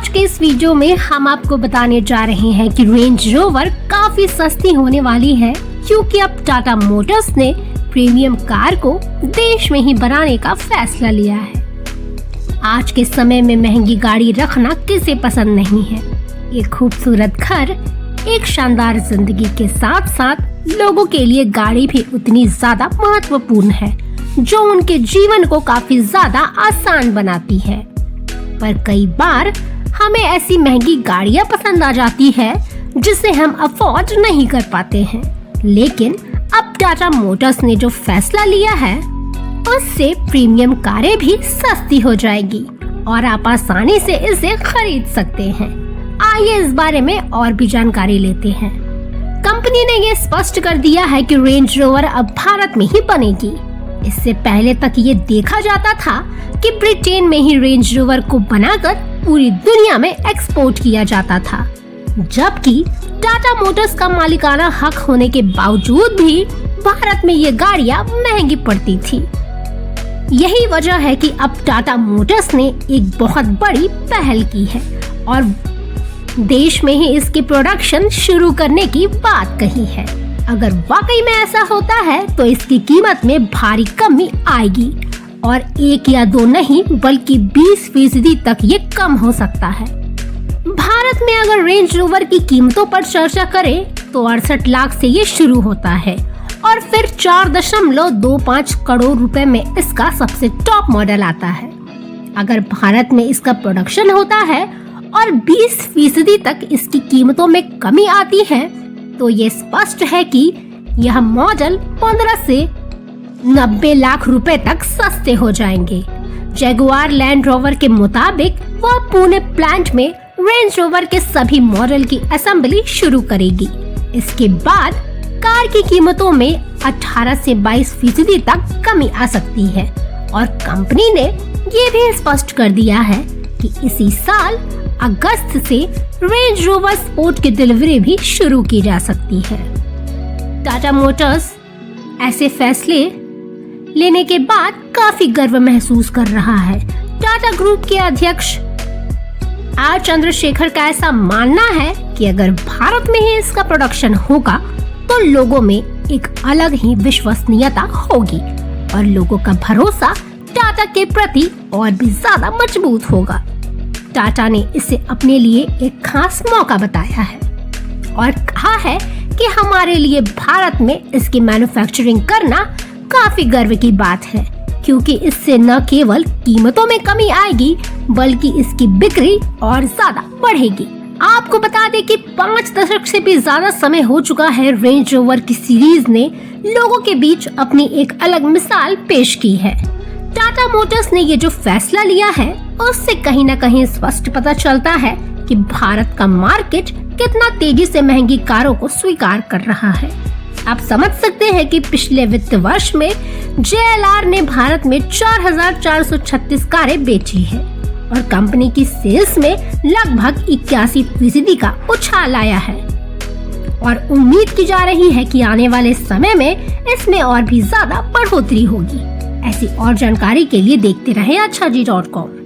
आज के इस वीडियो में हम आपको बताने जा रहे हैं कि रेंज रोवर काफी सस्ती होने वाली है, क्योंकि अब टाटा मोटर्स ने प्रीमियम कार को देश में ही बनाने का फैसला लिया है। आज के समय में महंगी गाड़ी रखना किसे पसंद नहीं है। एक खूबसूरत घर, एक शानदार जिंदगी के साथ साथ लोगों के लिए गाड़ी भी उतनी ज्यादा महत्वपूर्ण है, जो उनके जीवन को काफी ज्यादा आसान बनाती है। पर कई बार हमें ऐसी महंगी गाड़ियां पसंद आ जाती है जिसे हम अफोर्ड नहीं कर पाते हैं, लेकिन अब टाटा मोटर्स ने जो फैसला लिया है उससे प्रीमियम कारें भी सस्ती हो जाएगी और आप आसानी से इसे खरीद सकते हैं। आइए इस बारे में और भी जानकारी लेते हैं। कंपनी ने ये स्पष्ट कर दिया है कि रेंज रोवर अब भारत में ही बनेगी। इससे पहले तक ये देखा जाता था कि ब्रिटेन में ही रेंज रोवर को बनाकर पूरी दुनिया में एक्सपोर्ट किया जाता था, जबकि टाटा मोटर्स का मालिकाना हक होने के बावजूद भी भारत में ये गाड़ियां महंगी पड़ती थी। यही वजह है कि अब टाटा मोटर्स ने एक बहुत बड़ी पहल की है और देश में ही इसकी प्रोडक्शन शुरू करने की बात कही है। अगर वाकई में ऐसा होता है तो इसकी कीमत में भारी कमी आएगी और 1 या 2 नहीं बल्कि 20% तक ये कम हो सकता है। भारत में अगर रेंज रोवर की कीमतों पर चर्चा करें तो 68 लाख से ये शुरू होता है और फिर 4.25 करोड़ रुपए में इसका सबसे टॉप मॉडल आता है। अगर भारत में इसका प्रोडक्शन होता है और 20% तक इसकी कीमतों में कमी आती है तो ये स्पष्ट है कि यह मॉडल 15 से 90 लाख रुपए तक सस्ते हो जाएंगे। जगुआर लैंड रोवर के मुताबिक वह पुणे प्लांट में रेंज रोवर के सभी मॉडल की असेंबली शुरू करेगी। इसके बाद कार की कीमतों में 18 से 22% तक कमी आ सकती है और कंपनी ने ये भी स्पष्ट कर दिया है कि इसी साल अगस्त से रेंज रोवर स्पोर्ट की डिलीवरी भी शुरू की जा सकती है। टाटा मोटर्स ऐसे फैसले लेने के बाद काफी गर्व महसूस कर रहा है। टाटा ग्रुप के अध्यक्ष आर चंद्रशेखर का ऐसा मानना है कि अगर भारत में ही इसका प्रोडक्शन होगा तो लोगों में एक अलग ही विश्वसनीयता होगी और लोगों का भरोसा टाटा के प्रति और भी ज्यादा मजबूत होगा। टाटा ने इसे अपने लिए एक खास मौका बताया है और कहा है कि हमारे लिए भारत में इसकी मैन्युफैक्चरिंग करना काफी गर्व की बात है, क्योंकि इससे न केवल कीमतों में कमी आएगी बल्कि इसकी बिक्री और ज्यादा बढ़ेगी। आपको बता दें कि 5 दशक से भी ज्यादा समय हो चुका है रेंज रोवर की सीरीज ने लोगों के बीच अपनी एक अलग मिसाल पेश की है। टाटा मोटर्स ने ये जो फैसला लिया है उससे कहीं न कहीं स्पष्ट पता चलता है कि भारत का मार्केट कितना तेजी से महंगी कारों को स्वीकार कर रहा है। आप समझ सकते हैं कि पिछले वित्त वर्ष में JLR ने भारत में 4,436 कारें बेची है और कंपनी की सेल्स में लगभग 81% का उछाल आया है और उम्मीद की जा रही है कि आने वाले समय में इसमें और भी ज्यादा बढ़ोतरी होगी। ऐसी और जानकारी के लिए देखते रहें अच्छा जी.com।